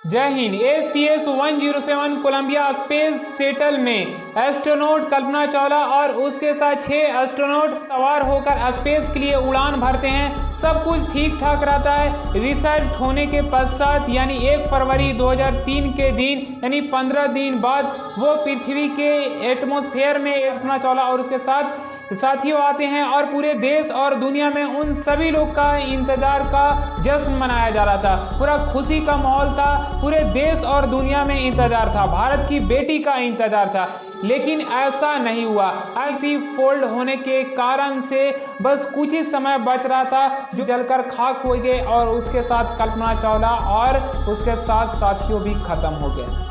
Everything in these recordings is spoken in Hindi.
जय Hind. STS-107 Columbia space shuttle में एस्ट्रोनॉट कल्पना चावला और उसके साथ 6 एस्ट्रोनॉट सवार होकर स्पेस के लिए उड़ान भरते हैं। सब कुछ ठीक ठाक रहता है। रिसर्च होने के पश्चात यानी 1 फरवरी 2003 के दिन यानी 15 दिन बाद वो पृथ्वी के एटमॉस्फेयर में कल्पना चावला और उसके साथ साथियों आते हैं और पूरे देश और दुनिया में उन सभी लोग का इंतजार का जश्न मनाया जा रहा था। पूरा खुशी का माहौल था, पूरे देश और दुनिया में इंतजार था, भारत की बेटी का इंतजार था। लेकिन ऐसा नहीं हुआ। ऐसी फोल्ड होने के कारण से बस कुछ ही समय बच रहा था जो जलकर खाक हो गए और उसके साथ कल्पना चावला और उसके साथ साथियों भी खत्म हो गए।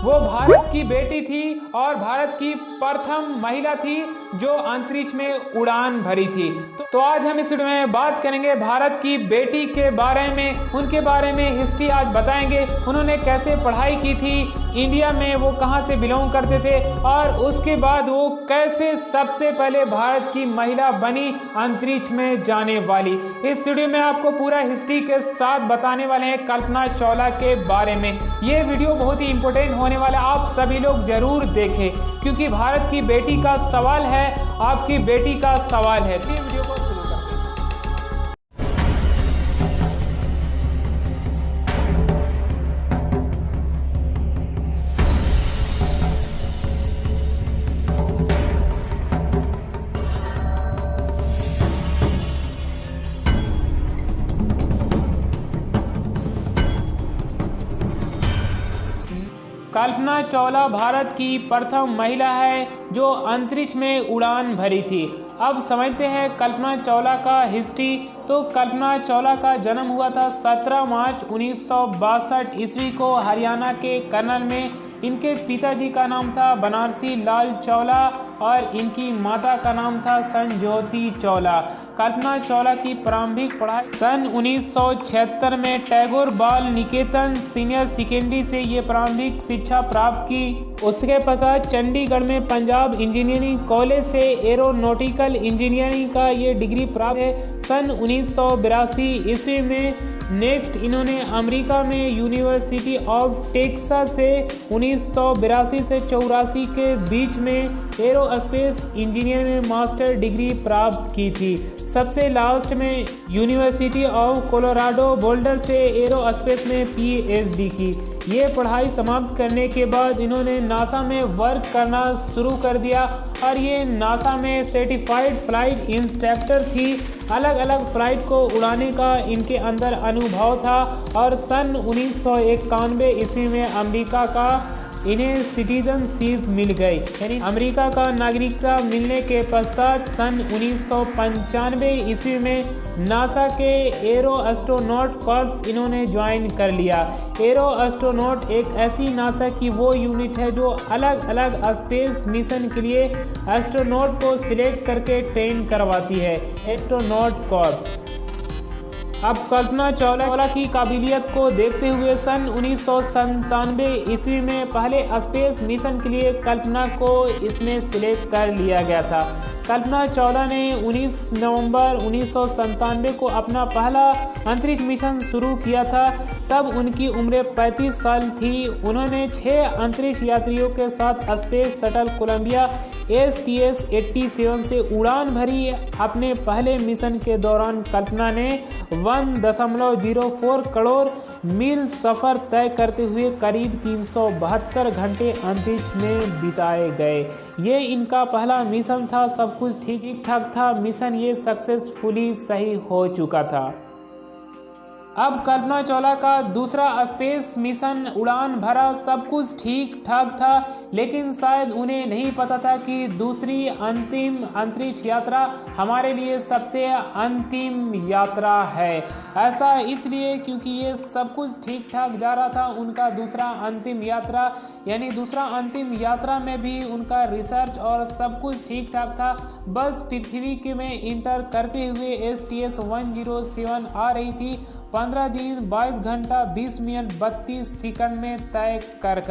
वो भारत की बेटी थी और भारत की प्रथम महिला थी जो अंतरिक्ष में उड़ान भरी थी। तो आज हम इस वीडियो में बात करेंगे भारत की बेटी के बारे में, उनके बारे में हिस्ट्री आज बताएंगे। उन्होंने कैसे पढ़ाई की थी, इंडिया में वो कहां से बिलोंग करते थे और उसके बाद वो कैसे सबसे पहले भारत की महिला बनी अंतरिक्ष में जाने वाली। इस वीडियो में आपको पूरा हिस्ट्री के साथ बताने वाले हैं कल्पना चावला के बारे में। ये वीडियो बहुत ही इंपॉर्टेंट होने वाला, आप सभी लोग जरूर देखें क्योंकि भारत की बेटी का सवाल है, आपकी बेटी का सवाल है। तो वीडियो को शुरू करते हैं। कल्पना चावला भारत की प्रथम महिला है जो अंतरिक्ष में उड़ान भरी थी। अब समझते हैं कल्पना चावला का हिस्ट्री। तो कल्पना चावला का जन्म हुआ था 17 मार्च 1962 ईस्वी को हरियाणा के कर्नल में। इनके पिताजी का नाम था बनारसी लाल चावला और इनकी माता का नाम था संज्योति चावला। कल्पना चावला की प्रारंभिक पढ़ाई सन 1976 में टैगोर बाल निकेतन सीनियर सेकेंडरी से ये प्रारंभिक शिक्षा प्राप्त की। उसके पश्चात चंडीगढ़ में पंजाब इंजीनियरिंग कॉलेज से एरोनॉटिकल इंजीनियरिंग का ये डिग्री प्राप्त है। सन 1982 ईस्वी में नेक्स्ट इन्होंने अमेरिका में यूनिवर्सिटी ऑफ टेक्सास से 1982 से 84 के बीच में एरोस्पेस इंजीनियर में मास्टर डिग्री प्राप्त की थी। सबसे लास्ट में यूनिवर्सिटी ऑफ कोलोराडो बोल्डर से एरोस्पेस में PhD की। ये पढ़ाई समाप्त करने के बाद इन्होंने नासा में वर्क करना शुरू कर दिया और ये नासा में सर्टिफाइड फ्लाइट इंस्ट्रक्टर थी। अलग अलग फ्लाइट को उड़ाने का इनके अंदर अनुभव था और सन 1991 ईस्वी में अमेरिका का इन्हें सिटीजनशिप मिल गई, यानी अमेरिका का नागरिकता मिलने के पश्चात सन 1995 ईस्वी में नासा के एरो एस्ट्रोनॉट कॉर्प्स इन्होंने ज्वाइन कर लिया। एरो एस्ट्रोनॉट एक ऐसी नासा की वो यूनिट है जो अलग अलग स्पेस मिशन के लिए एस्ट्रोनॉट को सिलेक्ट करके ट्रेन करवाती है, एस्ट्रोनॉट कॉर्प्स। अब कल्पना चावला की काबिलियत को देखते हुए सन 1997 ईस्वी में पहले स्पेस मिशन के लिए कल्पना को इसमें सिलेक्ट कर लिया गया था। कल्पना चावला ने 19 नवंबर 1997 को अपना पहला अंतरिक्ष मिशन शुरू किया था। तब उनकी उम्र 35 साल थी। उन्होंने 6 अंतरिक्ष यात्रियों के साथ स्पेस शटल कोलंबिया STS-87 से उड़ान भरी। अपने पहले मिशन के दौरान कल्पना ने 1.04 करोड़ मील सफ़र तय करते हुए करीब 372 घंटे अंतरिक्ष में बिताए गए। ये इनका पहला मिशन था। सब कुछ ठीक ठाक था। मिशन ये सक्सेसफुली सही हो चुका था। अब कल्पना चावला का दूसरा स्पेस मिशन उड़ान भरा, सब कुछ ठीक ठाक था, लेकिन शायद उन्हें नहीं पता था कि दूसरी अंतिम अंतरिक्ष यात्रा हमारे लिए सबसे अंतिम यात्रा है। ऐसा इसलिए क्योंकि ये सब कुछ ठीक ठाक जा रहा था। उनका दूसरा अंतिम यात्रा यानी दूसरा अंतिम यात्रा में भी उनका रिसर्च और सब कुछ ठीक ठाक था। बस पृथ्वी के में इंटर करते हुए STS-107 आ रही थी। 15 दिन 22 घंटा 20 मिनट 32 सेकंड में तय कर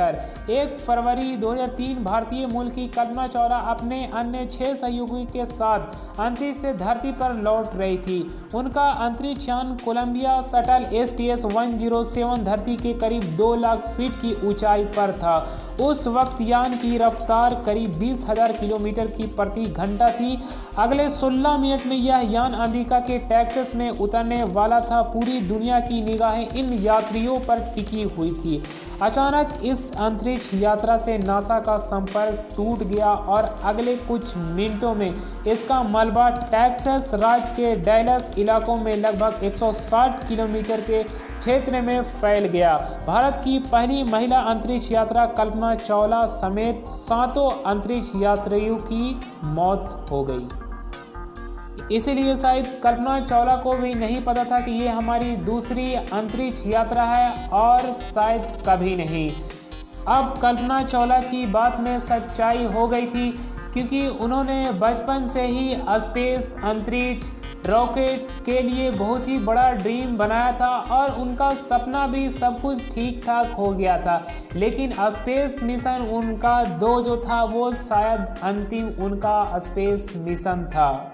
1 फरवरी 2003 भारतीय मूल की कल्पना चावला अपने अन्य 6 सहयोगी के साथ अंतरिक्ष से धरती पर लौट रही थी। उनका अंतरिक्ष यान कोलंबिया शटल STS-107 धरती के करीब 2 लाख फीट की ऊंचाई पर था। उस वक्त यान की रफ्तार करीब 20,000 किलोमीटर की प्रति घंटा थी। अगले 16 मिनट में यह यान अमेरिका के टेक्सास में उतरने वाला था। पूरी दुनिया की निगाहें इन यात्रियों पर टिकी हुई थी। अचानक इस अंतरिक्ष यात्रा से नासा का संपर्क टूट गया और अगले कुछ मिनटों में इसका मलबा टेक्सास राज्य के डैलस इलाकों में लगभग 160 किलोमीटर के क्षेत्र में फैल गया। भारत की पहली महिला अंतरिक्ष यात्रा कल्पना चावला समेत 7 अंतरिक्ष यात्रियों की मौत हो गई। इसीलिए शायद कल्पना चावला को भी नहीं पता था कि ये हमारी दूसरी अंतरिक्ष यात्रा है और शायद कभी नहीं। अब कल्पना चावला की बात में सच्चाई हो गई थी, क्योंकि उन्होंने बचपन से ही स्पेस अंतरिक्ष रॉकेट के लिए बहुत ही बड़ा ड्रीम बनाया था और उनका सपना भी सब कुछ ठीक ठाक हो गया था। लेकिन स्पेस मिशन उनका जो था वो शायद अंतिम उनका स्पेस मिशन था।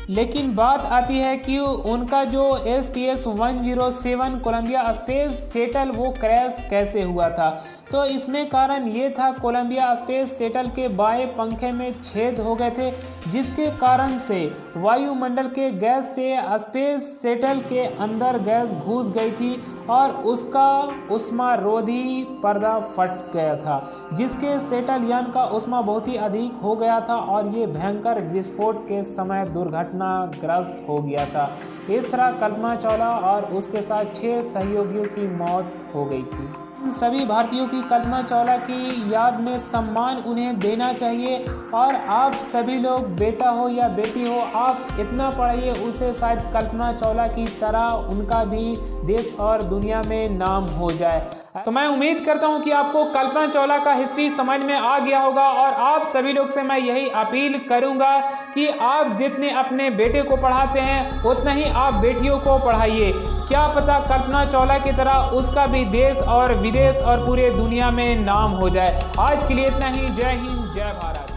लेकिन बात आती है कि उनका जो STS-107 कोलंबिया स्पेस शटल वो क्रैश कैसे हुआ था। तो इसमें कारण ये था, कोलंबिया स्पेस शटल के बाएं पंखे में छेद हो गए थे, जिसके कारण से वायुमंडल के गैस से स्पेस शटल के अंदर गैस घुस गई थी और उसका उष्मारोधी पर्दा फट गया था, जिसके शटल यान का उष्मा बहुत ही अधिक हो गया था और ये भयंकर विस्फोट के समय दुर्घटनाग्रस्त हो गया था। इस तरह कल्पना चावला और उसके साथ 6 सहयोगियों की मौत हो गई थी। सभी भारतीयों की कल्पना चावला की याद में सम्मान उन्हें देना चाहिए। और आप सभी लोग, बेटा हो या बेटी हो, आप इतना पढ़ाइए उसे शायद कल्पना चावला की तरह उनका भी देश और दुनिया में नाम हो जाए। तो मैं उम्मीद करता हूं कि आपको कल्पना चावला का हिस्ट्री समझ में आ गया होगा और आप सभी लोग से मैं यही अपील करूंगा कि आप जितने अपने बेटे को पढ़ाते हैं उतना ही आप बेटियों को पढ़ाइए। क्या पता कल्पना चावला की तरह उसका भी देश और विदेश और पूरे दुनिया में नाम हो जाए। आज के लिए इतना ही। जय हिंद, जय भारत।